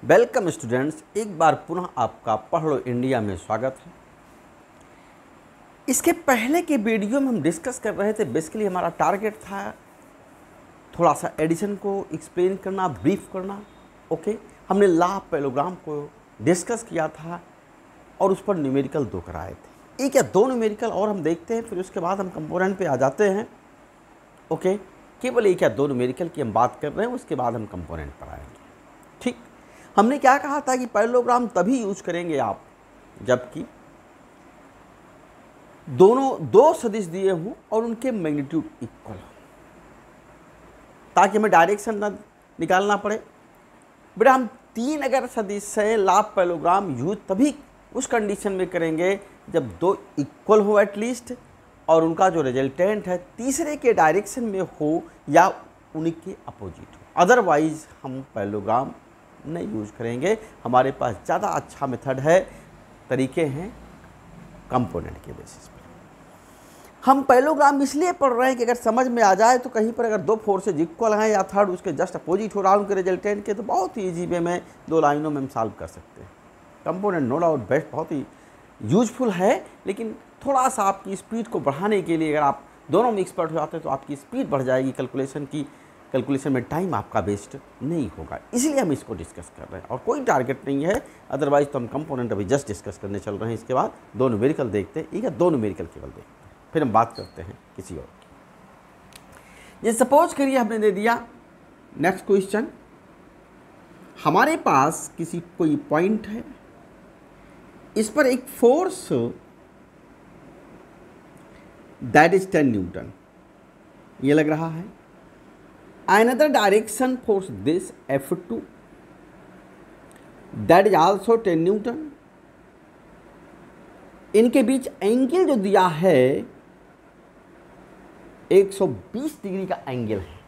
Welcome students, एक बार पुनः आपका पढ़ लो इंडिया में स्वागत है। इसके पहले के वीडियो में हम डिस्कस कर रहे थे, बेसिकली हमारा टारगेट था थोड़ा सा एडिशन को एक्सप्लेन करना, ब्रीफ करना। ओके, हमने ला पैलोग्राम को डिस्कस किया था और उस पर न्यूमेरिकल 2 कराए थे। एक या 2 न्यूमेरिकल और हम देखते हैं, फिर उसके बाद हम कंपोनेंट पे आ जाते हैं। ओके, केवल एक या 2 न्यूमेरिकल की हम बात कर रहे हैं, उसके बाद हम कंपोनेंट पर आएंगे। ठीक, हमने क्या कहा था कि पैरेललोग्राम तभी यूज करेंगे आप जबकि दोनों 2 सदिश दिए हों और उनके मैग्नीट्यूड इक्वल हो, ताकि हमें डायरेक्शन न निकालना पड़े। बेटा, हम 3 अगर सदिश से लाभ पैरेललोग्राम यूज तभी उस कंडीशन में करेंगे जब 2 इक्वल हो एटलीस्ट, और उनका जो रिजल्टेंट है तीसरे के डायरेक्शन में हो या उनके अपोजिट हो। अदरवाइज हम पैरेललोग्राम नहीं यूज करेंगे। हमारे पास ज़्यादा अच्छा मेथड है, तरीके हैं कंपोनेंट के बेसिस पर। हम पैरेललोग्राम इसलिए पढ़ रहे हैं कि अगर समझ में आ जाए तो कहीं पर अगर 2 फोर्सेज इक्वल हैं या थर्ड उसके जस्ट अपोजिट हो रहा है उनके रिजल्टेंट के, तो बहुत ही ईजी वे में 2 लाइनों में हम सॉल्व कर सकते हैं। कंपोनेंट नो डाउट बेस्ट, बहुत ही यूजफुल है, लेकिन थोड़ा सा आपकी स्पीड को बढ़ाने के लिए अगर आप दोनों में एक्सपर्ट हो जाते हैं तो आपकी स्पीड बढ़ जाएगी, कैलकुलेशन में टाइम आपका वेस्ट नहीं होगा। इसलिए हम इसको डिस्कस कर रहे हैं और कोई टारगेट नहीं है। अदरवाइज तो हम कंपोनेंट अभी जस्ट डिस्कस करने चल रहे हैं। इसके बाद 2 न्यूमेरिकल देखते हैं, एक या 2 न्यूमेरिकल केवल देखते हैं, फिर हम बात करते हैं किसी और की। ये सपोज करिए हमने दे दिया नेक्स्ट क्वेश्चन, हमारे पास कोई पॉइंट है, इस पर एक फोर्स दैट इज 10 न्यूटन ये लग रहा है। Another direction force this F2 that is also 10 Newton. इनके बीच एंगल जो दिया है 120 डिग्री का एंगल है।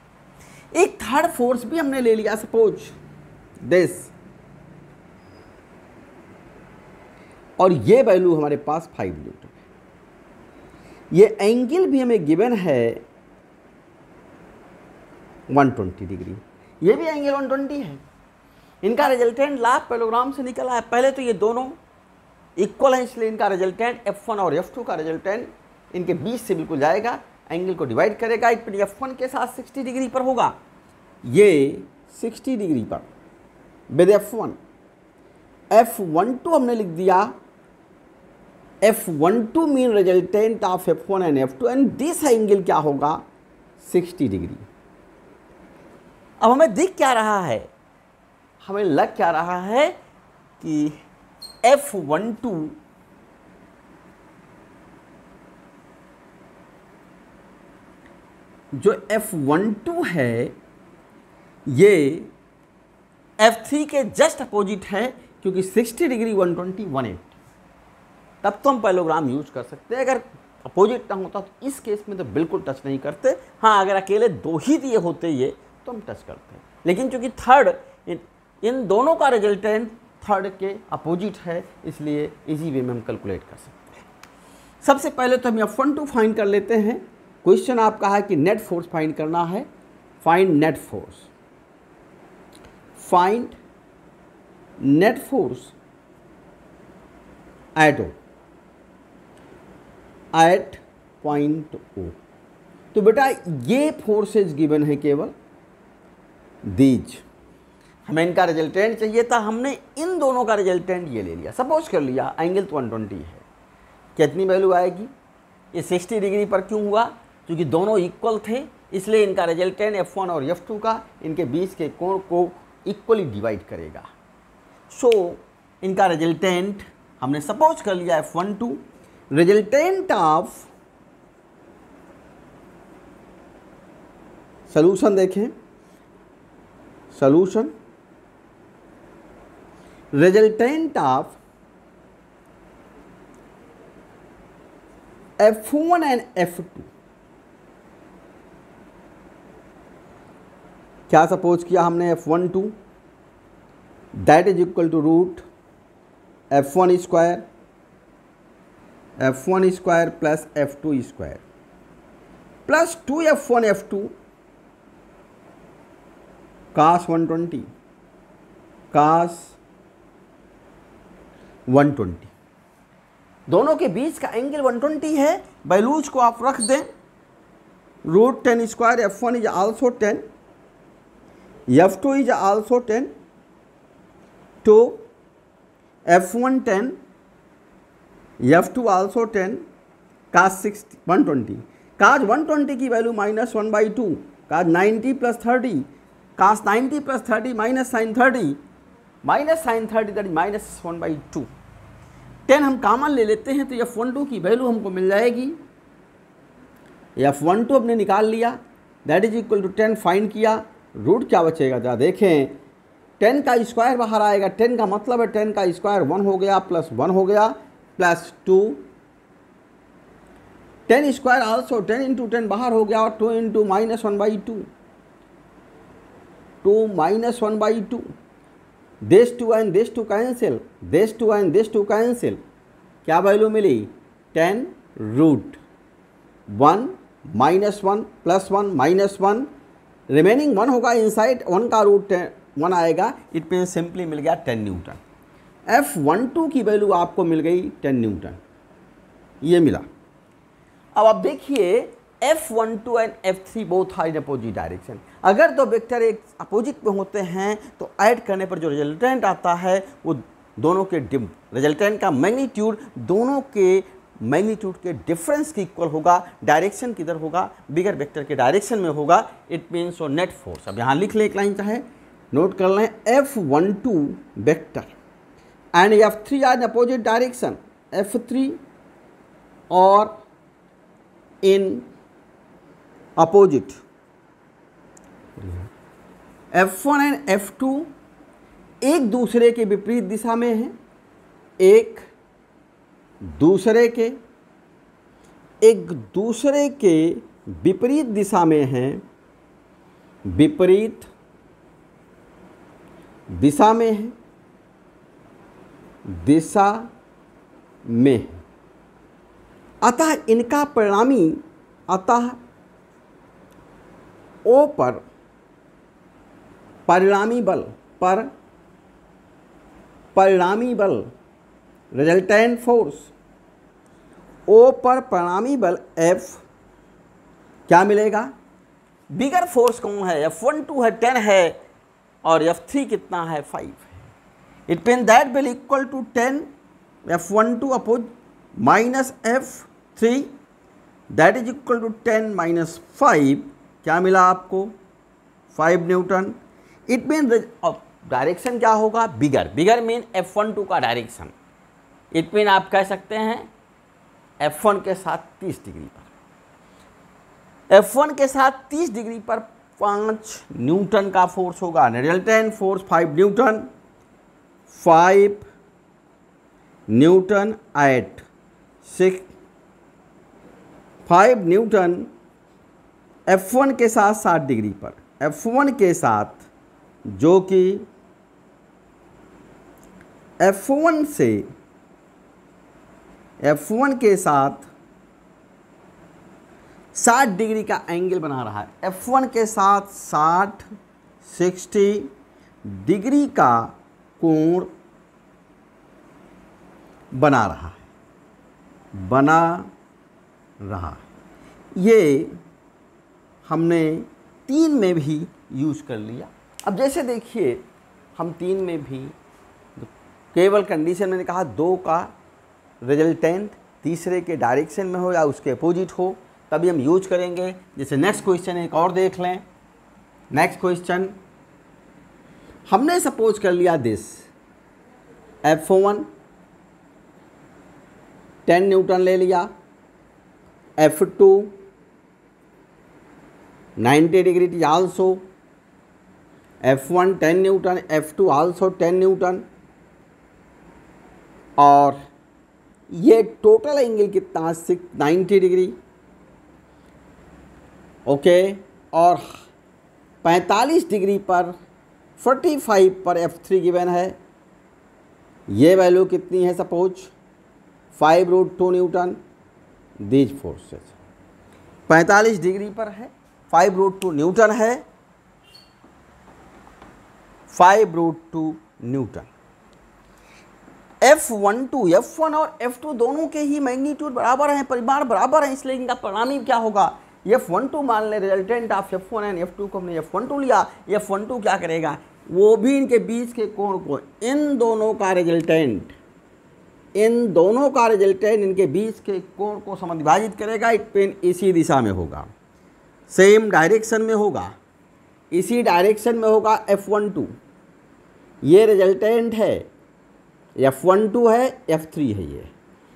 एक थर्ड फोर्स भी हमने ले लिया, सपोज दिस, और ये वैल्यू हमारे पास 5 न्यूटन है। ये एंगल भी हमें गिवन है 120 डिग्री, ये भी एंगल 120 है। इनका रिजल्टेंट लाभ पैरेललोग्राम से निकला है। पहले तो ये दोनों इक्वल हैं, इसलिए इनका रिजल्टेंट F1 और F2 का रिजल्टेंट इनके बीच से बिल्कुल जाएगा, एंगल को डिवाइड करेगा। इट F1 के साथ 60 डिग्री पर होगा, ये 60 डिग्री पर विद F1। F12 हमने लिख दिया, F12 mean resultant of F1 and F2 and this angle क्या होगा 60 डिग्री। अब हमें दिख क्या रहा है, हमें लग क्या रहा है कि F12 जो F12 है ये F3 के जस्ट अपोजिट है, क्योंकि 60 डिग्री 120 180। तब तो हम पैरेललोग्राम यूज कर सकते हैं। अगर अपोजिट ना होता तो इस केस में तो बिल्कुल टच नहीं करते। हाँ, अगर अकेले 2 ही दिए होते ये तो हम टच करते हैं, लेकिन चूंकि थर्ड इन दोनों का रिजल्टेंट थर्ड के अपोजिट है, इसलिए इजी वे में हम कैलकुलेट कर सकते हैं। सबसे पहले तो हम F12 फाइंड कर लेते हैं। क्वेश्चन आपका है कि नेट फोर्स फाइंड करना है। Find net force, find net force at point O। तो बेटा ये फोर्सेज गिवन है, केवल दीज। हमें इनका रिजल्टेंट चाहिए था, हमने इन दोनों का रिजल्टेंट ये ले लिया। सपोज कर लिया एंगल तो 120 है, कितनी वैल्यू आएगी, ये 60 डिग्री पर क्यों हुआ, क्योंकि दोनों इक्वल थे, इसलिए इनका रिजल्टेंट F1 और F2 का इनके बीच के कोण को इक्वली डिवाइड करेगा। सो इनका रिजल्टेंट हमने सपोज कर लिया F12, रिजल्टेंट ऑफ सॉल्यूशन देखें, solution resultant of F1 and F2 क्या सपोज किया हमने, F12 that is equal to root F1 square plus F2 square plus 2F1 F2 cos 120 cos 120, दोनों के बीच का एंगल 120 है। वैल्यूज को आप रख दें, √10² f1 is also 10, f2 is also 10, तो f1 10, f2 also 10, cos 120, cos 120 की value -1/2, cos 90 + 30, cos 90 + 30 - sin 30, that is -1/2। 10 हम कॉमन ले लेते हैं तो f12 की वैल्यू हमको मिल जाएगी, f12 हमने निकाल लिया, that is equal to 10 find किया, रूट क्या बचेगा जरा देखें, 10 का स्क्वायर बाहर आएगा, 10 का मतलब है 10 का स्क्वायर 1 हो गया, प्लस 1 हो गया, प्लस 2, 10 स्क्वायर आल्सो 10 × 10 बाहर हो गया, और 2 × -1/2, 2 -1/2, this 2 and this 2 cancel, this 2 and this 2 cancel, क्या वैल्यू मिली 10 √1 -1 + 1 -1, रिमेनिंग 1 होगा इनसाइड, 1 का √1 आएगा, इट मीन सिंपली मिल गया 10 न्यूटन। F12 की वैल्यू आपको मिल गई 10 न्यूटन, ये मिला। अब आप देखिए F12 and F3 both are in opposite direction. अगर दो वेक्टर एक अपोजिट में होते हैं तो ऐड करने पर जो रिजल्टेंट आता है वो दोनों के रिजल्टेंट का मैग्नीट्यूड दोनों के मैग्नीट्यूड के डिफरेंस की इक्वल होगा, डायरेक्शन किधर होगा, बिगर वेक्टर के डायरेक्शन में होगा, इट मीन्स और नेट फोर्स। अब यहाँ लिख ले एक लाइन चाहे नोट कर लें, F12 vector and F3 are in opposite direction, F3 और in opposite, F1 and F2 एक दूसरे के विपरीत दिशा में हैं, एक दूसरे के विपरीत दिशा में हैं, विपरीत दिशा में है, दिशा में, अतः इनका परिणामी, अतः O पर परिणामी बल रिजल्टेंट फोर्स, O पर परिणामी बल F क्या मिलेगा, बिगर फोर्स कौन है, F12 है 10 है और F3 कितना है 5 है, it mean that will equal to 10 F12 oppose minus F3 that is equal to 10 - 5, क्या मिला आपको 5 न्यूटन। इट मीन डायरेक्शन क्या होगा, बिगर मीन F12 का डायरेक्शन, इट मीन आप कह सकते हैं F1 के साथ 30 डिग्री पर, F1 के साथ 30 डिग्री पर 5 न्यूटन का फोर्स होगा, resultant force 5 newton, 5 newton at 6, 5 newton F1 के साथ 60 डिग्री पर, F1 के साथ जो कि F1 के साथ 60 डिग्री का एंगल बना रहा है, F1 के साथ 60 डिग्री का कोण बना रहा है, ये हमने 3 में भी यूज़ कर लिया। अब जैसे देखिए हम 3 में भी केवल कंडीशन मैंने कहा 2 का रिजल्टेंट तीसरे के डायरेक्शन में हो या उसके अपोजिट हो तभी हम यूज करेंगे। जैसे नेक्स्ट क्वेश्चन एक और देख लें, नेक्स्ट क्वेश्चन हमने सपोज कर लिया दिस, F1 10 न्यूटन ले लिया, F2 90 degree is also, F1 10 Newton, F2 also 10 Newton, और ये टोटल एंगल कितना 90 डिग्री, ओके, और 45 डिग्री पर 45 पर F3 गिवन है, ये वैल्यू कितनी है suppose 5√2 Newton, these forces 45 degree पर है, 5√2 न्यूटन है, 5√2 न्यूटन। F12 F1 और F2 दोनों के ही मैग्नीट्यूड बराबर हैं, परिमाण बराबर हैं, इसलिए इनका परिणामी क्या होगा, F12 मान ले resultant of F1 and F2 को हमने F12 लिया, F12 क्या करेगा, वो भी इनके बीच के कोण को, इन दोनों का रिजल्टेंट इनके बीच के कोण को समविभाजित करेगा। इट पेन इसी दिशा में होगा, सेम डायरेक्शन में होगा, इसी डायरेक्शन में होगा F12। ये रिजल्टेंट है, F12 है, F3 है, ये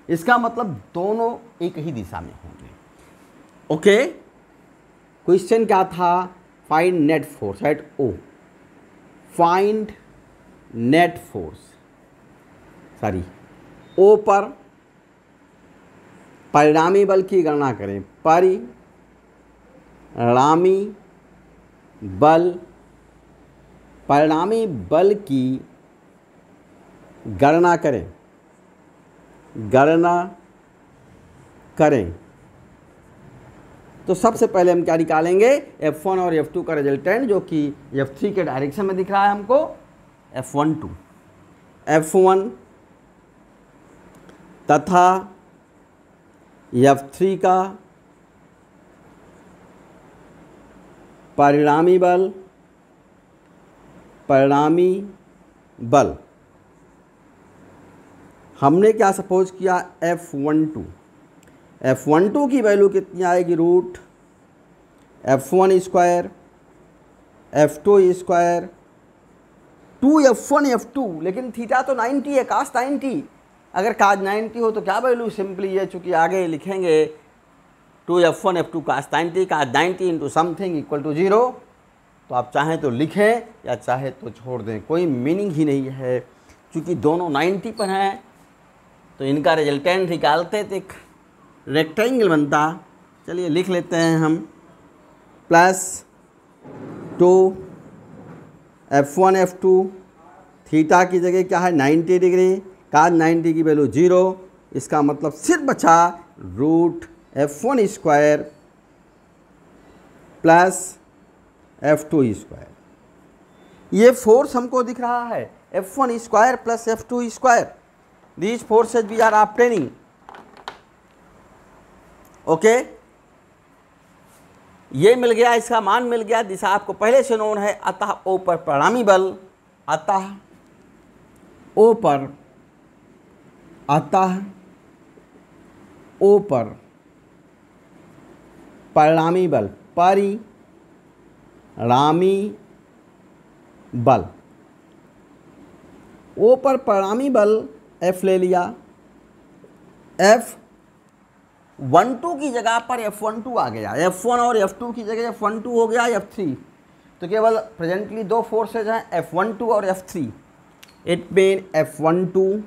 इसका मतलब दोनों एक ही दिशा में होंगे। ओके, क्वेश्चन क्या था, find net force at O, find net force, sorry O पर परिणामी बल की गणना करें, परिणामी बल की गणना करें। तो सबसे पहले हम क्या निकालेंगे, F1 और F2 का रिजल्टेंट, जो कि F3 के डायरेक्शन में दिख रहा है हमको, F1 तथा F3 का परिणामी बल हमने क्या सपोज किया, F12 की वैल्यू कितनी आएगी, root F1 square F2 square 2F1 F2, लेकिन थीटा तो 90 है, कास 90, अगर काज 90 हो तो क्या वैल्यू, सिंपली ये चूँकि आगे लिखेंगे 2F1 F2 cos 90 into something equal to 0, तो आप चाहें तो लिखें या चाहे तो छोड़ दें, कोई मीनिंग ही नहीं है, क्योंकि दोनों 90 पर हैं। तो इनका रिजल्टेंट निकालते तो एक रेक्टेंगल बनता, चलिए लिख लेते हैं हम, प्लस 2F1 F2, थीटा की जगह क्या है 90 डिग्री, काज 90 की वैल्यू 0, इसका मतलब सिर्फ बचा root F1 square plus F2 square. ये फोर्स हमको दिख रहा है, F1 square plus F2 square, these forces we are obtaining. Okay, ये मिल गया, इसका मान मिल गया, दिशा आपको पहले से नोन है, अतः O पर परिणामी बल, अतः O पर परिणामी बल, O पर परिणामी बल F ले लिया, F12 की जगह पर F12 आ गया, F1 और F2 की जगह F12 हो गया F3, तो केवल प्रेजेंटली दो फोर्सेज हैं F12 और F3, it mean F12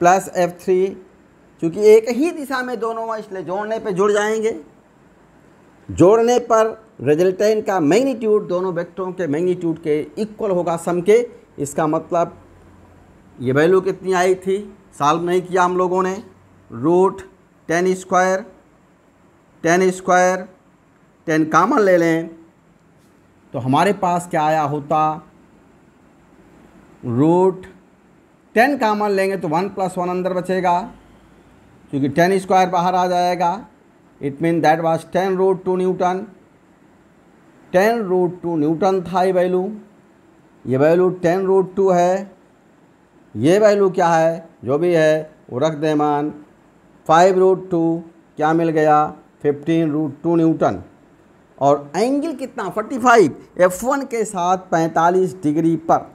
plus F3, चूँकि एक ही दिशा में दोनों हैं इसलिए जोड़ने पे जुड़ जाएंगे, जोड़ने पर रिजल्टेंट का मैग्नीट्यूड दोनों वेक्टरों के मैग्नीट्यूड के इक्वल होगा सम के। इसका मतलब ये वैल्यू कितनी आई थी, सॉल्व नहीं किया हम लोगों ने, रूट 10 स्क्वायर 10 कॉमन ले लें तो हमारे पास क्या आया होता, रूट 10 कॉमन लेंगे तो 1 + 1 अंदर बचेगा, क्योंकि 10 स्क्वायर बाहर आ जाएगा, it mean that was 10√2 Newton, 10√2 Newton था ये वैल्यू 10√2 है, ये वैल्यू क्या है, जो भी है वो रख दे मान, 5√2 क्या मिल गया, 15√2 न्यूटन, और एंगल कितना 45, F1 के साथ 45 डिग्री पर,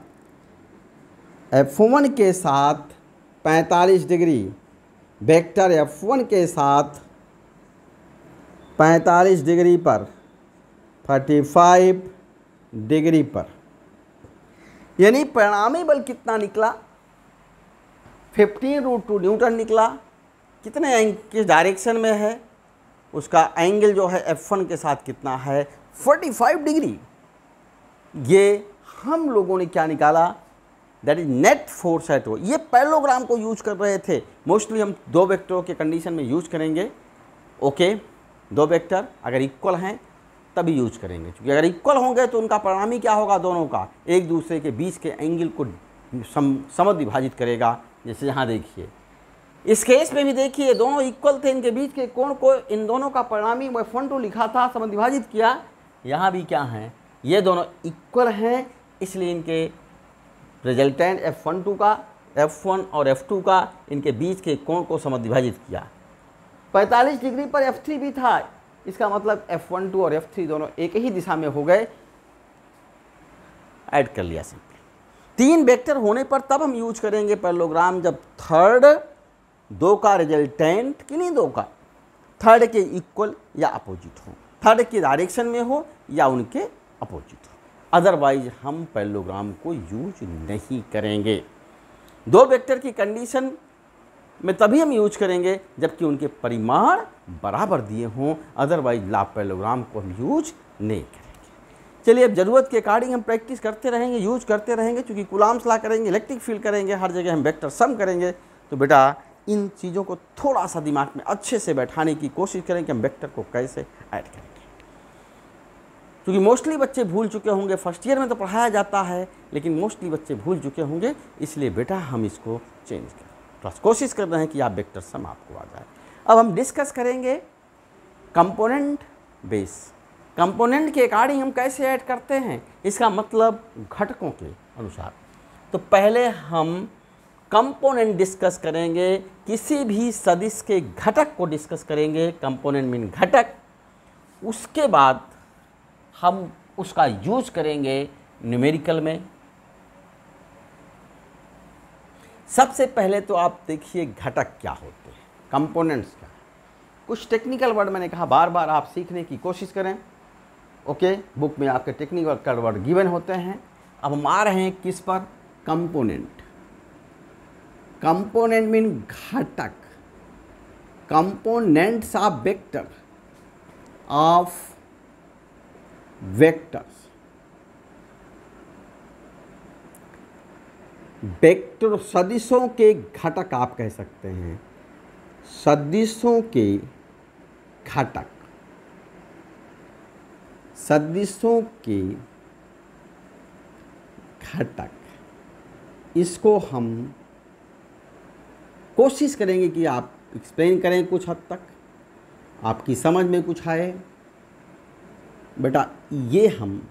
F1 के साथ 45 डिग्री, वेक्टर F1 के साथ 45 डिग्री पर, 45 डिग्री पर, यानी परिणामी बल कितना निकला, 15√2 न्यूटन निकला। कितने किस डायरेक्शन में है, उसका एंगल जो है F1 के साथ कितना है, 45 डिग्री। ये हम लोगों ने क्या निकाला, that is net force at O। ये पैरेललोग्राम को यूज कर रहे थे, मोस्टली हम दो वेक्टरों के कंडीशन में यूज करेंगे। ओके, दो वेक्टर अगर इक्वल हैं तभी यूज करेंगे, क्योंकि अगर इक्वल होंगे तो उनका परिणाम ही क्या होगा, दोनों का एक दूसरे के बीच के एंगल को समविभाजित करेगा। जैसे यहाँ देखिए इस केस में भी देखिए दोनों इक्वल थे, इनके बीच के कोण को इन दोनों का परिणामी F12 लिखा था, समविभाजित किया। यहाँ भी क्या है, ये दोनों इक्वल हैं, इसलिए इनके रिजल्टेंट F12 का, F1 और F2 का, इनके बीच के कोण को समविभाजित किया। 45 डिग्री पर F3 भी था, इसका मतलब F12 और F3 दोनों एक ही दिशा में हो गए, ऐड कर लिया सिंपली। 3 वेक्टर होने पर तब हम यूज करेंगे पैरेललोग्राम जब थर्ड दो का रिजल्टेंट, किन्हीं दो का, थर्ड के इक्वल या अपोजिट हो, थर्ड के डायरेक्शन में हो या उनके अपोजिट हो, अदरवाइज हम पैरेललोग्राम को यूज नहीं करेंगे। 2 वेक्टर की कंडीशन में तभी हम यूज करेंगे जबकि उनके परिमाण बराबर दिए हों, अदरवाइज लाभ पैरेललोग्राम को हम यूज नहीं करेंगे। चलिए अब ज़रूरत के अकॉर्डिंग हम प्रैक्टिस करते रहेंगे, यूज करते रहेंगे, क्योंकि कूलॉम्स लॉ करेंगे, इलेक्ट्रिक फील्ड करेंगे, हर जगह हम वेक्टर सम करेंगे। तो बेटा इन चीज़ों को थोड़ा सा दिमाग में अच्छे से बैठाने की कोशिश करें कि हम वेक्टर को कैसे ऐड करेंगे, क्योंकि मोस्टली बच्चे भूल चुके होंगे। फर्स्ट ईयर में तो पढ़ाया जाता है, लेकिन मोस्टली बच्चे भूल चुके होंगे, इसलिए बेटा हम इसको चेंज करें, प्लस कोशिश कर रहे हैं कि आप वेक्टर सम आपको आ जाए। अब हम डिस्कस करेंगे कंपोनेंट बेस। कंपोनेंट के अकॉर्डिंग हम कैसे ऐड करते हैं, इसका मतलब घटकों के अनुसार। तो पहले हम कंपोनेंट डिस्कस करेंगे, किसी भी सदिश के घटक को डिस्कस करेंगे, कंपोनेंट मीन घटक। उसके बाद हम उसका यूज करेंगे न्यूमेरिकल में। सबसे पहले तो आप देखिए घटक क्या होते हैं, कंपोनेंट्स क्या है। कुछ टेक्निकल वर्ड मैंने कहा बार बार आप सीखने की कोशिश करें। ओके, बुक में आपके टेक्निकल वर्ड गिवन होते हैं। अब हम आ रहे हैं किस पर, कंपोनेंट। कंपोनेंट मीन घटक, components of vector, of vectors. Vector सदिशों के घटक आप कह सकते हैं, सदिशों के घटक, सदिशों के घटक। इसको हम कोशिश करेंगे कि आप एक्सप्लेन करें कुछ हद तक, आपकी समझ में कुछ आए। बेटा ये हम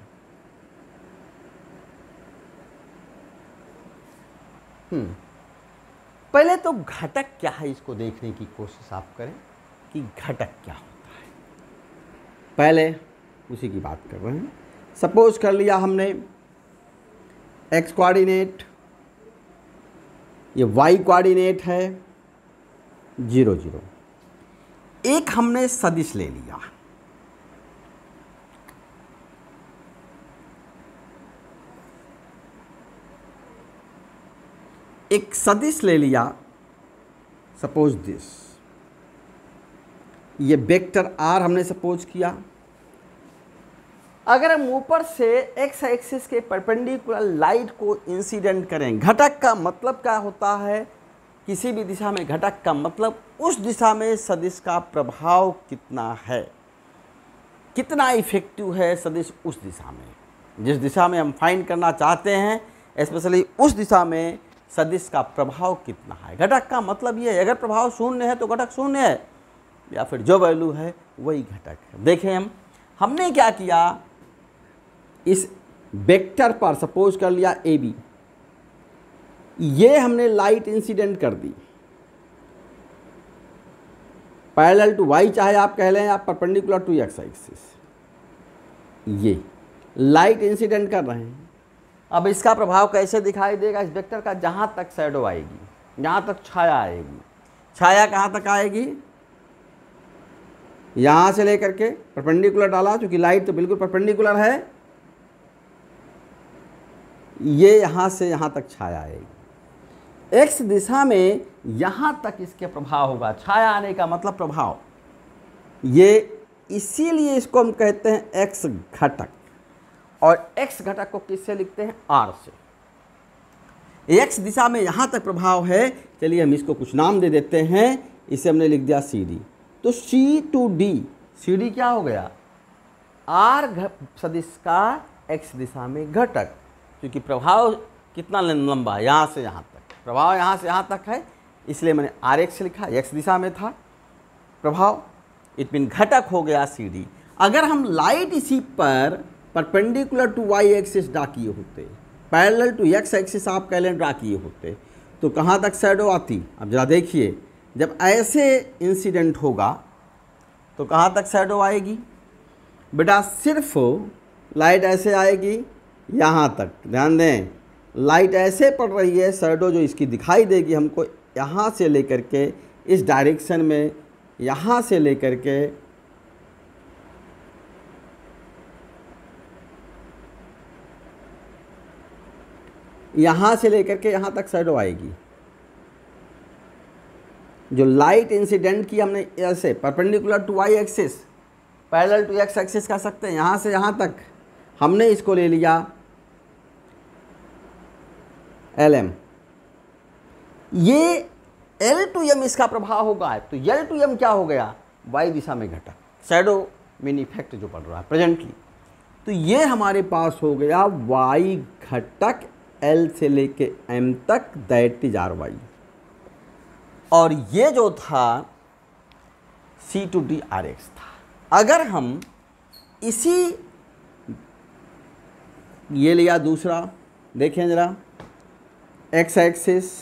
पहले तो घटक क्या है इसको देखने की कोशिश आप करें कि घटक क्या होता है। पहले उसी की बात कर रहे हैं। सपोज कर लिया हमने एक्स कोऑर्डिनेट, ये वाई कोऑर्डिनेट है 0 0। एक हमने सदिश ले लिया, एक सदिश ले लिया, सपोज दिस, ये वेक्टर आर हमने सपोज किया। अगर हम ऊपर से एक्स एक्सिस के परपेंडिकुलर लाइट को इंसिडेंट करें, घटक का मतलब क्या होता है, किसी भी दिशा में घटक का मतलब उस दिशा में सदिश का प्रभाव कितना है, कितना इफेक्टिव है सदिश उस दिशा में, जिस दिशा में हम फाइंड करना चाहते हैं, स्पेशली उस दिशा में सदिश का प्रभाव कितना है। घटक का मतलब ये है, अगर प्रभाव शून्य है तो घटक शून्य है, या फिर जो वैल्यू है वही घटक है। देखें हमने क्या किया, इस वेक्टर पर सपोज कर लिया ए बी, ये हमने लाइट इंसिडेंट कर दी पैरेलल टू वाई, चाहे आप कह लें आप परपेंडिकुलर टू एक्स एक्सिस, ये लाइट इंसिडेंट कर रहे हैं। अब इसका प्रभाव कैसे दिखाई देगा इस वेक्टर का, जहाँ तक शैडो आएगी, जहाँ तक छाया आएगी, छाया कहाँ तक आएगी, यहाँ से लेकर के परपेंडिकुलर डाला, क्योंकि लाइट तो बिल्कुल परपेंडिकुलर है, ये यहाँ से यहाँ तक छाया आएगी। एक्स दिशा में यहाँ तक इसके प्रभाव होगा, छाया आने का मतलब प्रभाव, ये इसीलिए इसको हम कहते हैं एक्स घटक। और एक्स घटक को किससे लिखते हैं, आर से। एक्स दिशा में यहाँ तक प्रभाव है, चलिए हम इसको कुछ नाम दे देते हैं, इसे हमने लिख दिया सी डी। तो सी टू डी, सी डी क्या हो गया, आर सदिश का एक्स दिशा में घटक, क्योंकि प्रभाव कितना लंबा है, यहाँ से यहाँ तक, प्रभाव यहाँ से यहाँ तक है, इसलिए मैंने आर एक्स लिखा, एक्स दिशा में था प्रभाव, इट मीन घटक हो गया सी डी। अगर हम लाइट इसी पर perpendicular to Y axis draw किए होते, पैरेलल टू एक्स एक्सिस आप कह लें ड्रा किए होते, तो कहाँ तक शैडो आती? अब जरा देखिए, जब ऐसे इंसिडेंट होगा तो कहाँ तक शैडो आएगी? बेटा सिर्फ लाइट ऐसे आएगी यहाँ तक, ध्यान दें, लाइट ऐसे पड़ रही है, शैडो जो इसकी दिखाई देगी हमको यहाँ से लेकर के इस डायरेक्शन में, यहाँ से लेकर के यहाँ से लेकर के यहाँ तक शैडो आएगी। जो लाइट इंसिडेंट की हमने ऐसे perpendicular to Y axis, parallel to X axis कह सकते हैं, यहाँ से यहाँ तक हमने इसको ले लिया एल एम, ये एल टू एम इसका प्रभाव होगा, तो एल टू एम क्या हो गया? वाई दिशा में घटक, शैडो मीन इफेक्ट जो पड़ रहा है प्रेजेंटली, तो ये हमारे पास हो गया वाई घटक एल से लेके एम तक, दैट इज आर वाई। और ये जो था सी टू डी आर एक्स था। अगर हम इसी ये लिया दूसरा, देखें जरा, एक्स एक्सिस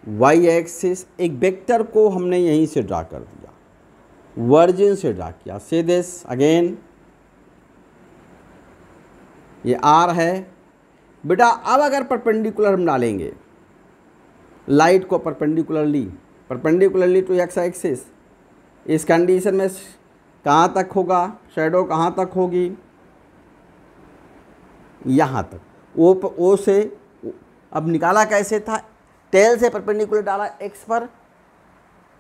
वाई एक्सिस, एक वेक्टर को हमने यहीं से ड्रा कर दिया, वर्जिन से ड्रा किया, से दिस अगेन, ये आर है बेटा। अब अगर परपेंडिकुलर हम डालेंगे लाइट को परपेंडिकुलरली टू एक्स एक्सिस, इस कंडीशन में कहाँ तक होगा शैडो, कहाँ तक होगी? यहाँ तक। ओ से अब निकाला कैसे था? टेल से परपेंडिकुलर डाला एक्स पर,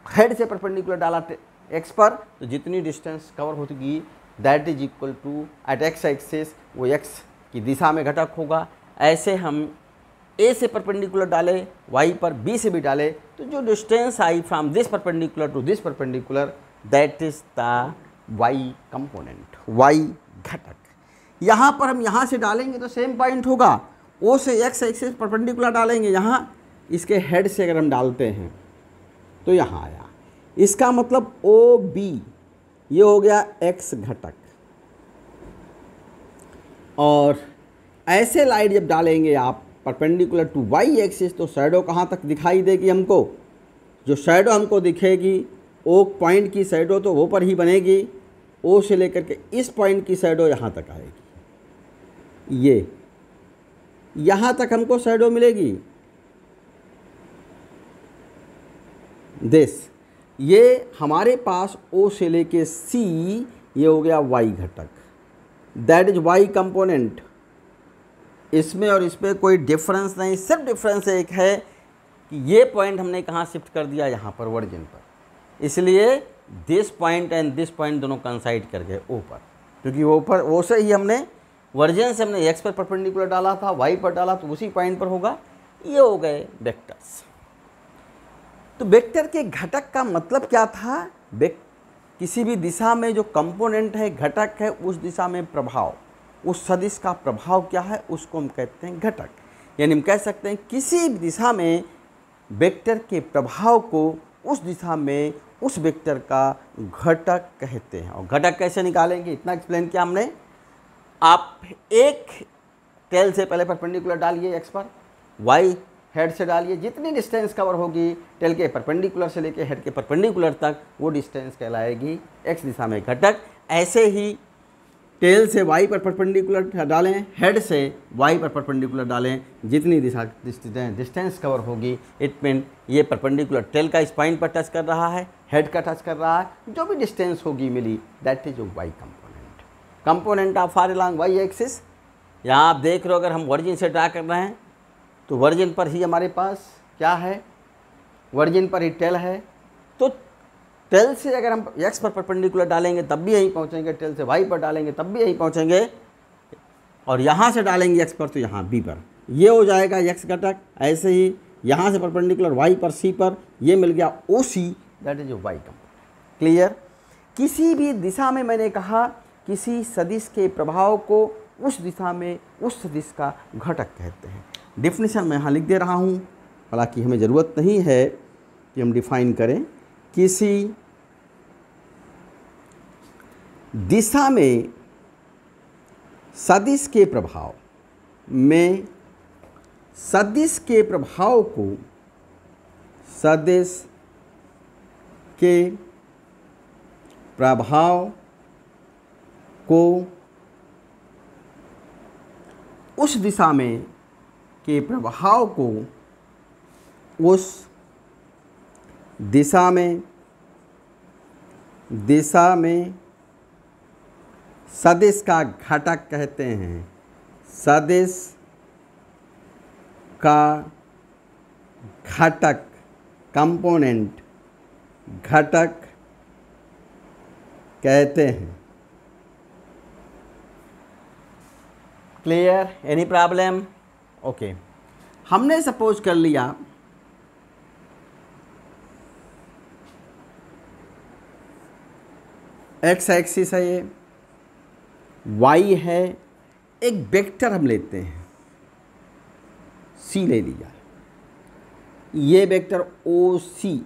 हेड से परपेंडिकुलर डाला एक्स पर, तो जितनी डिस्टेंस कवर होगी that is equal to at X axis, वो एक्स की दिशा में घटक होगा। ऐसे हम ए से परपेंडिकुलर डाले वाई पर, बी से भी डाले, तो जो distance I from this perpendicular to this perpendicular, that is the Y component, Y घटक। यहाँ पर हम यहाँ से डालेंगे तो सेम पॉइंट होगा, ओ से एक्स एक्सिस परपेंडिकुलर डालेंगे, यहाँ इसके हेड से अगर हम डालते हैं तो यहाँ आया, इसका मतलब ओ बी, ये हो गया एक्स घटक। और ऐसे लाइट जब डालेंगे आप परपेंडिकुलर टू वाई एक्सिस, तो शैडो कहाँ तक दिखाई देगी हमको? जो शैडो हमको दिखेगी ओ पॉइंट की शैडो तो वो पर ही बनेगी, ओ से लेकर के इस पॉइंट की शैडो यहाँ तक आएगी, ये यहाँ तक हमको शैडो मिलेगी। दिस, ये हमारे पास ओ से लेके सी, ये हो गया वाई घटक, दैट इज वाई कंपोनेंट। इसमें और इसमें कोई डिफरेंस नहीं, सिर्फ डिफरेंस एक है कि ये पॉइंट हमने कहाँ शिफ्ट कर दिया, यहाँ पर वर्जिन पर, इसलिए this point and this point दोनों कंसाइड कर गए ओ पर, क्योंकि वो पर ओ से ही हमने वर्जिन से हमने एक्स पर परपेंडिकुलर डाला था, वाई पर डाला तो उसी पॉइंट पर होगा। ये हो गए वेक्टर्स। तो वेक्टर के घटक का मतलब क्या था? किसी भी दिशा में जो कंपोनेंट है, घटक है, उस दिशा में प्रभाव, उस सदिश का प्रभाव क्या है, उसको हम कहते हैं घटक। यानी हम कह सकते हैं किसी भी दिशा में वेक्टर के प्रभाव को उस दिशा में उस वेक्टर का घटक कहते हैं। और घटक कैसे निकालेंगे, इतना एक्सप्लेन किया हमने। आप एक टेल से पहले परपेंडिकुलर डालिए एक्स पर, वाई हेड से डालिए, जितनी डिस्टेंस कवर होगी टेल के परपेंडिकुलर से लेके हेड के परपेंडिकुलर तक, वो डिस्टेंस कहलाएगी एक्स दिशा में घटक। ऐसे ही टेल से वाई पर परपेंडिकुलर डालें, हेड से वाई पर परपेंडिकुलर डालें, जितनी दिशा डिस्टेंस कवर होगी, इट मीन ये परपेंडिकुलर टेल का इस पॉइंट पर टच कर रहा है, हेड का टच कर रहा है, जो भी डिस्टेंस होगी मिली, that is Y component, component of R along Y axis. यहाँ आप देख रहे हो, अगर हम वर्जिन से ड्रा कर रहे हैं तो वर्जिन पर ही हमारे पास क्या है, वर्जिन पर ही टेल है, तो टेल से अगर हम एक्स पर परपेंडिकुलर डालेंगे तब भी यहीं पहुँचेंगे, टेल से वाई पर डालेंगे तब भी यहीं पहुँचेंगे, और यहाँ से डालेंगे एक्स पर तो यहाँ बी पर, ये हो जाएगा एक्स घटक। ऐसे ही यहाँ से परपेंडिकुलर वाई पर सी पर, ये मिल गया O C, that is Y component. Clear? किसी भी दिशा में मैंने कहा किसी सदिश के प्रभाव को उस दिशा में उस सदिश का घटक कहते हैं। डिफिनीशन मैं यहाँ लिख दे रहा हूँ, हालांकि हमें ज़रूरत नहीं है कि हम डिफाइन करें। किसी दिशा में सदिश के प्रभाव में सदिश के प्रभाव को सदिश के प्रभाव को उस दिशा में के प्रभाव को उस दिशा में सदिश का घटक कहते हैं। सदिश का घटक कंपोनेंट घटक कहते हैं। क्लियर? Any problem? ओके, हमने सपोज कर लिया एक्स एक्सिस है, ये वाई है, एक वेक्टर हम लेते हैं सी ले लिया, ये vector O C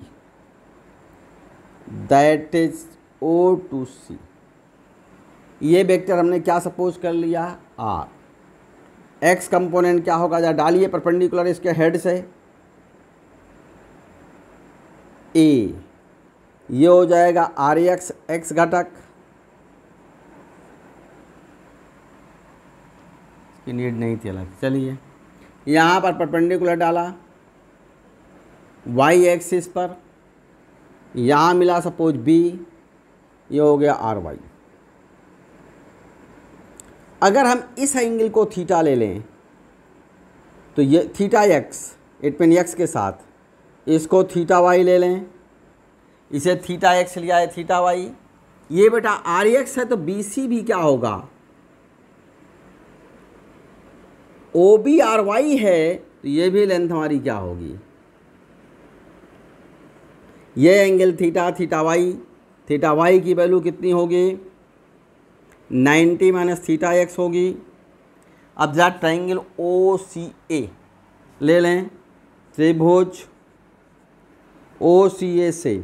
that is O to C, ये वेक्टर हमने क्या सपोज कर लिया आर। एक्स कंपोनेंट क्या होगा, जरा डालिए परपेंडिकुलर इसके हेड से, ए, ये हो जाएगा आर एक्स एक्स घटक, इसकी नीड नहीं थी अलग। चलिए यहाँ पर परपेंडिकुलर डाला वाई एक्सिस पर, यहाँ मिला सपोज बी, ये हो गया आर वाई। अगर हम इस एंगल को थीटा ले लें तो ये theta x, it mean x के साथ, इसको थीटा वाई ले लें, इसे थीटा एक्स लिया है थीटा वाई, ये बेटा आर एक्स है तो बी सी भी क्या होगा, ओ बी आर वाई है तो ये भी लेंथ हमारी क्या होगी, ये एंगल थीटा थीटा वाई की वैल्यू कितनी होगी 90 माइनस थीटा एक्स होगी। अब जरा ट्राइंगल ओ सी ए ले लें, त्रिभुज ओ सी ए से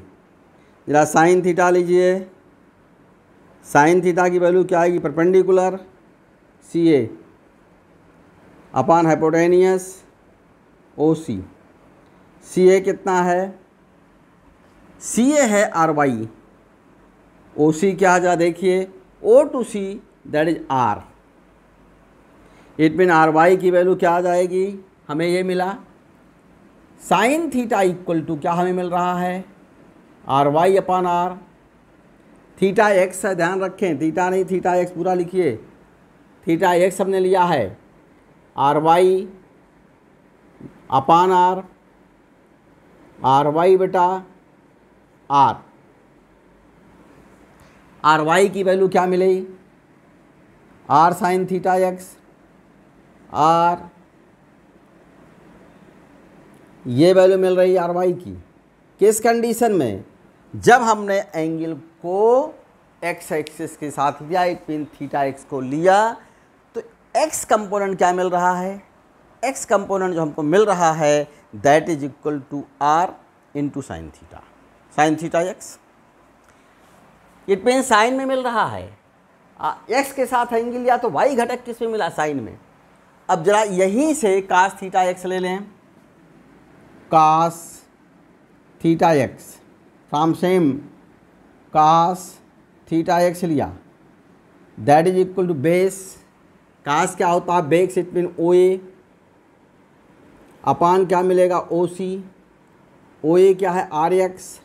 जरा साइन थीटा लीजिए, साइन थीटा की वैल्यू क्या आएगी, परपेंडिकुलर सी ए अपॉन हाइपोटेनियस ओ सी, सी ए कितना है, सी ए है आर वाई, ओ सी क्या जा देखिए O to C that is R, it mean R Y की वैल्यू क्या आ जाएगी, हमें ये मिला साइन थीटा इक्वल टू क्या हमें मिल रहा है R Y upon R, theta X है ध्यान रखें, थीटा नहीं थीटा एक्स पूरा लिखिए, थीटा एक्स हमने लिया है R Y upon R Y बेटा आर वाई की वैल्यू क्या मिलेगी R sine theta x, R ये वैल्यू मिल रही है आर वाई की, किस कंडीशन में, जब हमने एंगल को एक्स एक्सिस के साथ लिया, इट मीन थीटा एक्स को लिया, तो एक्स कंपोनेंट क्या मिल रहा है, एक्स कंपोनेंट जो हमको मिल रहा है that is equal to R into sine theta x, it mean sine में मिल रहा है, एक्स के साथ एंगल लिया तो वाई घटक किस में मिला, साइन में। अब जरा यहीं से कास थीटा एक्स ले लें, cos theta X from same cos theta X लिया that is equal to base, cos क्या होता है base, it mean O A upon क्या मिलेगा ओ सी, ओ ए क्या है आर एक्स,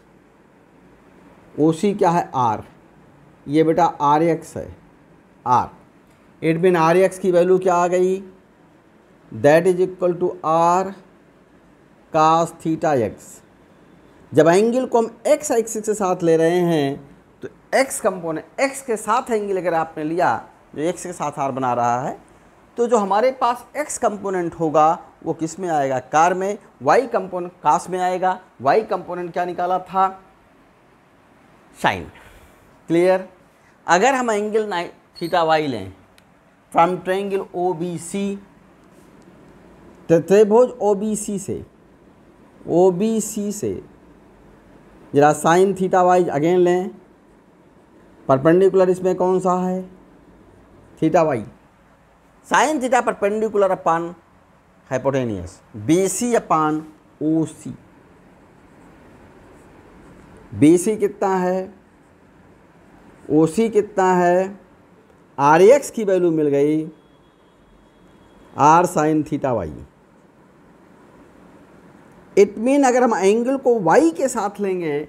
ओ सी क्या है आर, ये बेटा आर एक्स है R, it mean R X की वैल्यू क्या आ गई that is equal to R cos theta X. जब एंगल को हम एक्स एक्सिस के साथ ले रहे हैं तो एक्स कंपोनेंट एक्स के साथ एंगल अगर आपने लिया जो एक्स के साथ आर बना रहा है, तो जो हमारे पास एक्स कंपोनेंट होगा वो किस में आएगा कार में, वाई कंपोनेंट कास में आएगा, वाई कंपोनेंट क्या निकाला था साइन। क्लियर? अगर हम एंगल थीटा वाई लें from triangle O B C, त्रिभुज ओ बी सी से जरा साइन थीटा वाई अगेन लें, परपेंडिकुलर इसमें कौन सा है, theta Y, sine theta perpendicular upon hypotenuse, B C upon O C. B C कितना है, ओ सी कितना है, आर एक्स की वैल्यू मिल गई R sine theta Y. It mean अगर हम एंगल को y के साथ लेंगे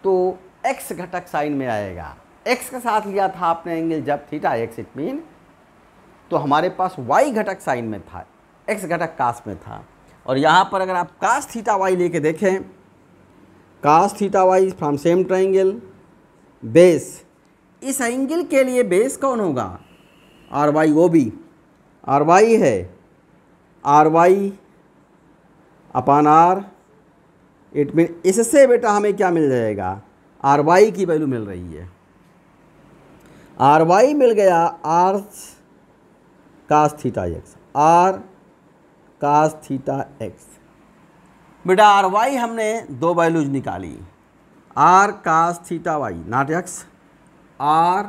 तो x घटक साइन में आएगा। x के साथ लिया था आपने एंगल जब थीटा x, इट मीन तो हमारे पास y घटक साइन में था, x घटक कास में था। और यहाँ पर अगर आप कास थीटा y लेके देखें, cos theta y from same triangle, base, इस एंगल के लिए बेस कौन होगा, आर वाई, वो भी आर वाई है, R Y upon R. It mean इससे बेटा हमें क्या मिल जाएगा, आर वाई की वैल्यू मिल रही है, आर वाई मिल गया R cos theta x, are cos theta X. बेटा आर वाई हमने दो वैल्यूज निकाली, R cos theta Y not X, are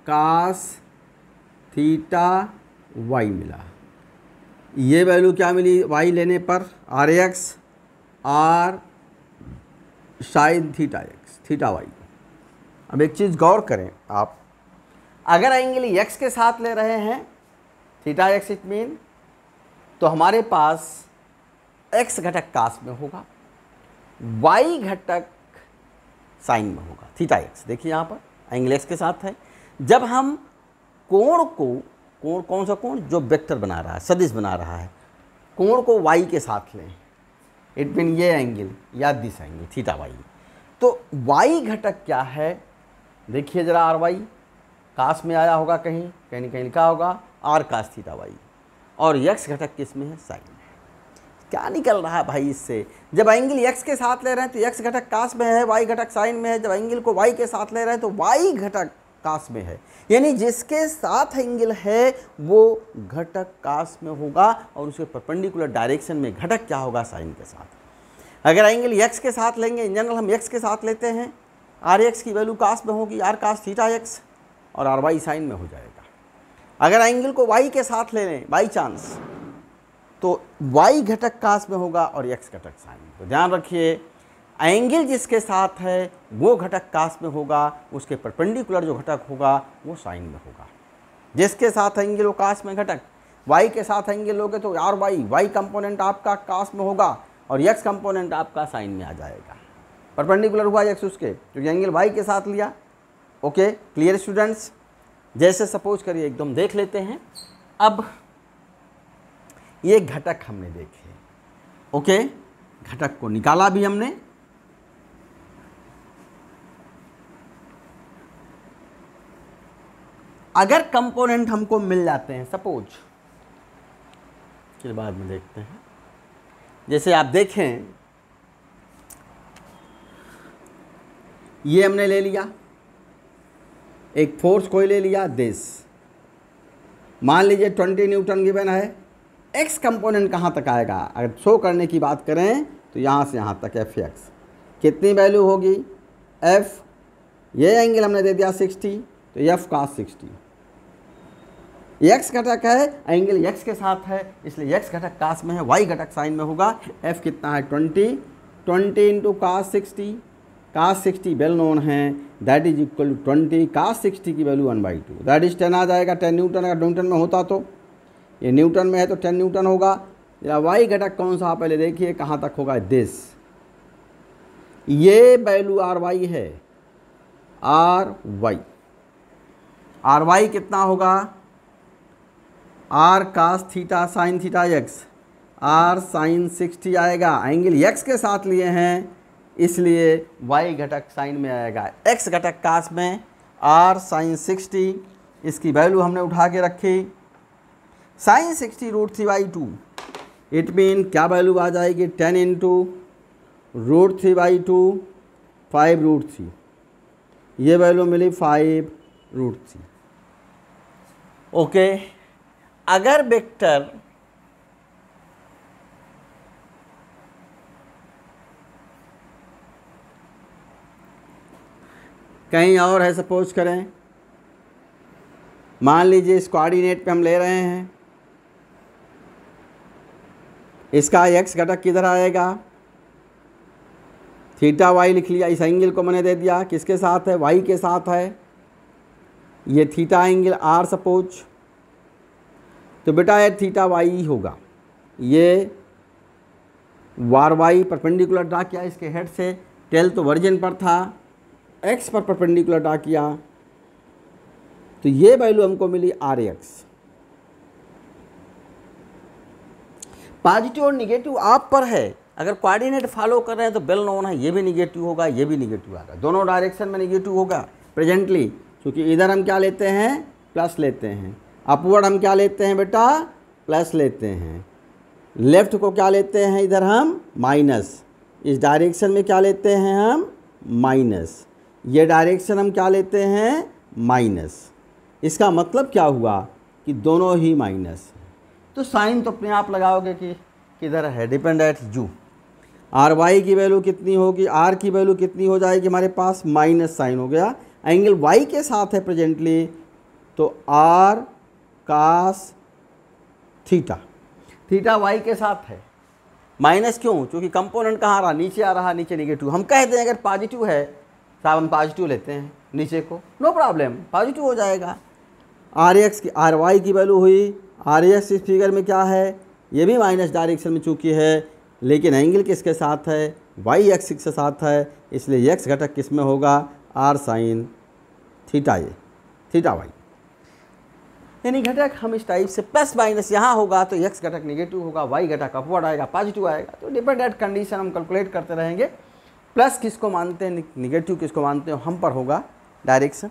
cos theta Y मिला। ये वैल्यू क्या मिली वाई लेने पर, R X, R sine theta X, theta Y. अब एक चीज़ गौर करें आप, अगर एंगल एक्स के साथ ले रहे हैं थीटा एक्स, इट मीन तो हमारे पास एक्स घटक कास में होगा, वाई घटक साइन में होगा, थीटा एक्स। देखिए यहाँ पर एंगल एक्स के साथ है। जब हम कोण को, कोण कौन सा कोण, जो वेक्टर बना रहा है, सदिश बना रहा है, कोण को y के साथ लें, इट मीन ये एंगल या दिस एंगल थीटा वाई, तो y घटक क्या है, देखिए जरा आर वाई कास में आया होगा, कहीं कहीं न कहीं लिखा होगा आर कास थीटा वाई, और x घटक किस में है, साइन में। क्या निकल रहा है भाई इससे, जब एंगल x के साथ ले रहे हैं तो x घटक कास में है, y घटक साइन में है। जब एंगल को y के साथ ले रहे हैं तो y घटक कास में है, यानी जिसके साथ एंगल है वो घटक कास में होगा और उसके परपेंडिकुलर डायरेक्शन में घटक क्या होगा, साइन के साथ। अगर एंगल x के साथ लेंगे, इन जनरल हम x के साथ लेते हैं, आर एक्स की वैल्यू कास में होगी, आर कास थीटा एक्स, और आर वाई साइन में हो जाएगा। अगर एंगल को y के साथ ले लें बाई चांस, तो y घटक कास में होगा और x घटक साइन में। तो ध्यान रखिए, एंगल जिसके साथ है वो घटक कास में होगा, उसके परपेंडिकुलर जो घटक होगा वो साइन में होगा। जिसके साथ एंगल वो कास में घटक, y के साथ एंगल लोगे तो आर वाई कंपोनेंट आपका कास में होगा और x कंपोनेंट आपका साइन में आ जाएगा। परपेंडिकुलर हुआ x उसके, क्योंकि एंगल y के साथ लिया। Okay, clear students. जैसे सपोज करिए, एकदम देख लेते हैं। अब ये घटक हमने देखे, ओके, घटक को निकाला भी हमने। अगर कंपोनेंट हमको मिल जाते हैं, सपोज, फिर बाद में देखते हैं। जैसे आप देखें, ये हमने ले लिया, एक फोर्स कोई ले लिया दिस, मान लीजिए 20 न्यूटन गिवन है। एक्स कंपोनेंट कहाँ तक आएगा, अगर शो करने की बात करें तो यहाँ से यहाँ तक एफ एक्स कितनी वैल्यू होगी, एफ, ये एंगल हमने दे दिया 60, तो एफ कास 60। एक्स घटक है, एंगल एक्स के साथ है, इसलिए एक्स घटक कास में है, वाई घटक साइन में होगा। एफ कितना है 20 इंटू कास 60, कास 60 वेल नोन है, दैट इज इक्वल टू 20, कास 60 की वैल्यू 1/2, दैट इज 10 आ जाएगा। 10 न्यूटन, अगर न्यूटन में होता तो, ये न्यूटन में है तो 10 न्यूटन होगा। या वाई घटक कौन सा, पहले देखिए कहाँ तक होगा, दिस, ये वैल्यू आर वाई है, आर वाई कितना होगा, R cos theta sine theta x, R sine 60 आएगा। एंगल एक्स के साथ लिए हैं इसलिए वाई घटक साइन में आएगा, एक्स घटक कास में, आर साइन 60, इसकी वैल्यू हमने उठा के रखी, साइन 60 √3/2। इट मीन क्या वैल्यू आ जाएगी, 10 इंटू √3/2, 5 √3। ये वैल्यू मिली 5√3। ओके, अगर वेक्टर कहीं और है, सपोज करें, मान लीजिए इस कोऑर्डिनेट पे हम ले रहे हैं, इसका x घटक किधर आएगा, थीटा y लिख लिया, इस एंगल को मैंने दे दिया, किसके साथ है, y के साथ है, ये थीटा एंगल r सपोज, तो बेटा ये थीटा y होगा, ये वार y परपेंडिकुलर ड्रा किया इसके हेड से, टेल तो वर्जिन पर था, x पर परपेंडिकुलर ड्रा किया, तो ये वैल्यू हमको मिली Rx। पॉजिटिव और निगेटिव आप पर है, अगर कोऑर्डिनेट फॉलो कर रहे हैं तो वेल नोन है, ये भी निगेटिव होगा, ये भी निगेटिव आएगा, दोनों डायरेक्शन में निगेटिव होगा प्रेजेंटली, क्योंकि इधर हम क्या लेते हैं, प्लस लेते हैं, अपवर्ड हम क्या लेते हैं बेटा, प्लस लेते हैं, लेफ्ट को क्या लेते हैं इधर हम, माइनस, इस डायरेक्शन में क्या लेते हैं हम, माइनस, ये डायरेक्शन हम क्या लेते हैं, माइनस। इसका मतलब क्या हुआ कि दोनों ही माइनस, तो साइन तो अपने आप लगाओगे कि किधर है, depend at you. R Y की वैल्यू कितनी होगी, आर की वैल्यू कितनी हो जाएगी हमारे पास, माइनस साइन हो गया, एंगल वाई के साथ है प्रेजेंटली, तो R cos theta, theta Y के साथ है, माइनस क्यों, क्योंकि कंपोनेंट कहाँ आ रहा, नीचे आ रहा, नीचे निगेटिव, हम कहते हैं अगर पॉजिटिव है साहब हम पॉजिटिव लेते हैं नीचे को, नो प्रॉब्लम, पॉजिटिव हो जाएगा। आर एक्स की, आर वाई की वैल्यू हुई, आर एक्स इस फिगर में क्या है, ये भी माइनस डायरेक्शन में चूँकि है, लेकिन एंगल किसके साथ है, वाई एक्सिस के साथ है, इसलिए एक्स घटक किस में होगा, आर साइन थीटा, ये थीटा वाई, यानी घटक हम इस टाइप से प्लस माइनस यहाँ होगा तो एक्स घटक निगेटिव होगा, वाई घटक अपवर्ड आएगा, पॉजिटिव आएगा, तो डिपेंड एट कंडीशन हम कैलकुलेट करते रहेंगे, प्लस किसको मानते हैं, निगेटिव किसको मानते हैं, हम पर होगा डायरेक्शन।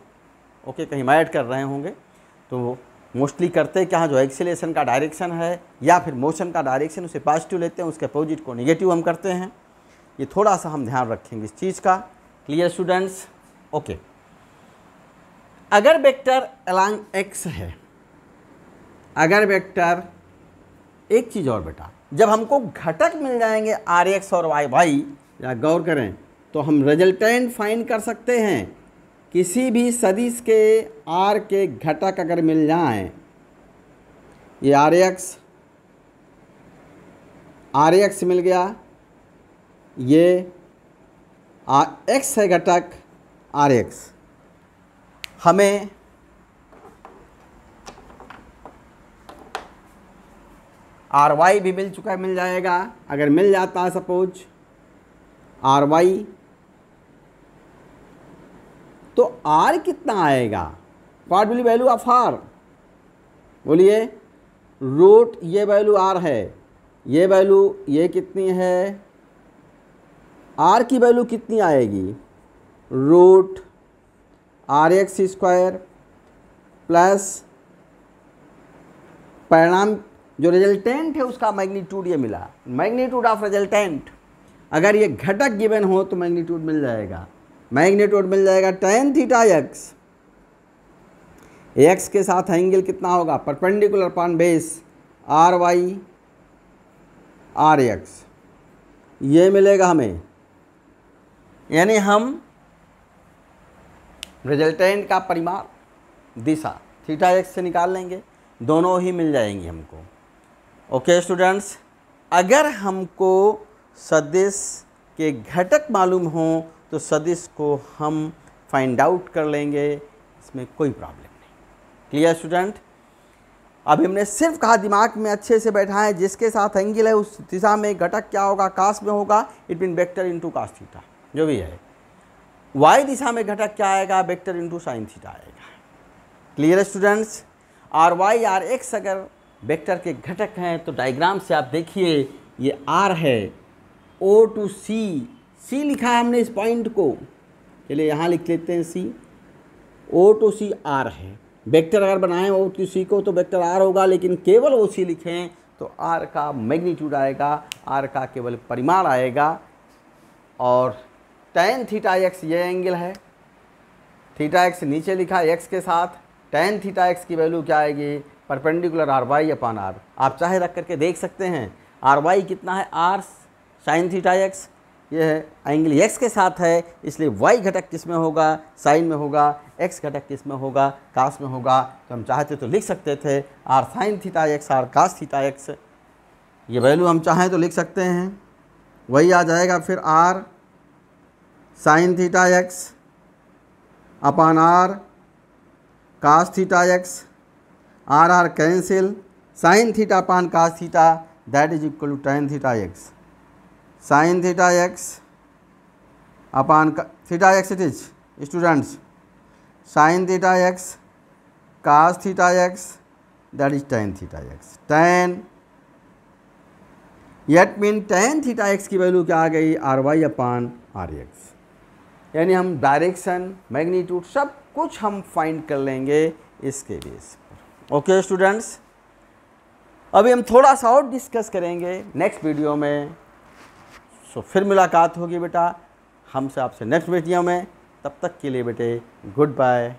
ओके, कहीं ऐड कर रहे होंगे तो मोस्टली करते क्या, जो एक्सीलरेशन का डायरेक्शन है या फिर मोशन का डायरेक्शन उसे पॉजिटिव लेते हैं, उसके अपोजिट को निगेटिव हम करते हैं, ये थोड़ा सा हम ध्यान रखेंगे इस चीज़ का। Clear students? ओके, अगर वेक्टर अलोंग एक्स है, अगर वेक्टर, एक चीज़ और बेटा, जब हमको घटक मिल जाएंगे आर एक्स और वाई वाई, या गौर करें तो हम रिजल्टेंट फाइंड कर सकते हैं, किसी भी सदिश के आर के घटक अगर मिल जाएं, ये आर एक्स मिल गया, ये एक्स है घटक आर एक्स, हमें आर वाई भी मिल चुका है, मिल जाएगा, अगर मिल जाता है सपोज आर वाई, तो आर कितना आएगा, what will be value of R, बोलिए, रूट, ये वैल्यू आर है, ये वैल्यू ये कितनी है, आर की वैल्यू कितनी आएगी, root R X square plus परिणाम जो रिजल्टेंट है उसका मैग्नीट्यूड ये मिला, मैग्नीट्यूड ऑफ रिजल्टेंट, अगर ये घटक गिवन हो तो मैग्नीट्यूड मिल जाएगा, मैग्नीट्यूड मिल जाएगा tan थीटा एक्स, एक्स के साथ एंगल कितना होगा, perpendicular upon base R Y R X, ये मिलेगा हमें, यानी हम रिजल्टेंट का परिमाण दिशा थीटा एक्स से निकाल लेंगे, दोनों ही मिल जाएंगी हमको। ओके स्टूडेंट्स, अगर हमको सदिश के घटक मालूम हो तो सदिश को हम फाइंड आउट कर लेंगे, इसमें कोई प्रॉब्लम नहीं। Clear student? अभी हमने सिर्फ कहा दिमाग में अच्छे से बैठा है, जिसके साथ एंगल है उस दिशा में घटक क्या होगा, कास में होगा, it mean vector into cos theta, जो भी है। वाई दिशा में घटक क्या आएगा, वेक्टर इंटू साइन थीटा आएगा। Clear students? R Y R X अगर वेक्टर के घटक हैं तो डायग्राम से आप देखिए, ये आर है, ओ टू सी, सी लिखा है हमने इस पॉइंट को, चलिए यहाँ लिख लेते हैं सी, ओ टू सी आर है, वेक्टर अगर बनाएं ओ टू सी को तो वेक्टर आर होगा, लेकिन केवल ओ सी लिखें तो आर का मैग्नीट्यूड आएगा, आर का केवल परिमाण आएगा, और tan थीटा एक्स ये एंगल है, थीटा एक्स नीचे लिखा एक्स के साथ, tan थीटा एक्स की वैल्यू क्या आएगी, perpendicular r Y upon r. आप चाहे रख करके देख सकते हैं, आर वाई कितना है, आर साइन थीटा एक्स, ये है एंगल एक्स के साथ है, इसलिए वाई घटक किस में होगा, साइन में होगा, एक्स घटक किस में होगा, कास में होगा। तो हम चाहते तो लिख सकते थे r sine theta x are cos theta x, ये वैल्यू हम चाहें तो लिख सकते हैं, वही आ जाएगा फिर r sine theta x upon r cos theta x, r r cancel, sine theta upon cos theta that is equal to tan theta x, sine theta x upon theta x it is students, sine theta x cos theta x that is tan theta x, tan येट mean tan theta x की value क्या आ गई, r Y upon r x. यानी हम direction magnitude सब कुछ हम फाइंड कर लेंगे इसके बेस पर। ओके स्टूडेंट्स, अभी हम थोड़ा सा और डिस्कस करेंगे नेक्स्ट वीडियो में। सो फिर मुलाकात होगी बेटा हमसे आपसे नेक्स्ट वीडियो में, तब तक के लिए बेटे गुड बाय।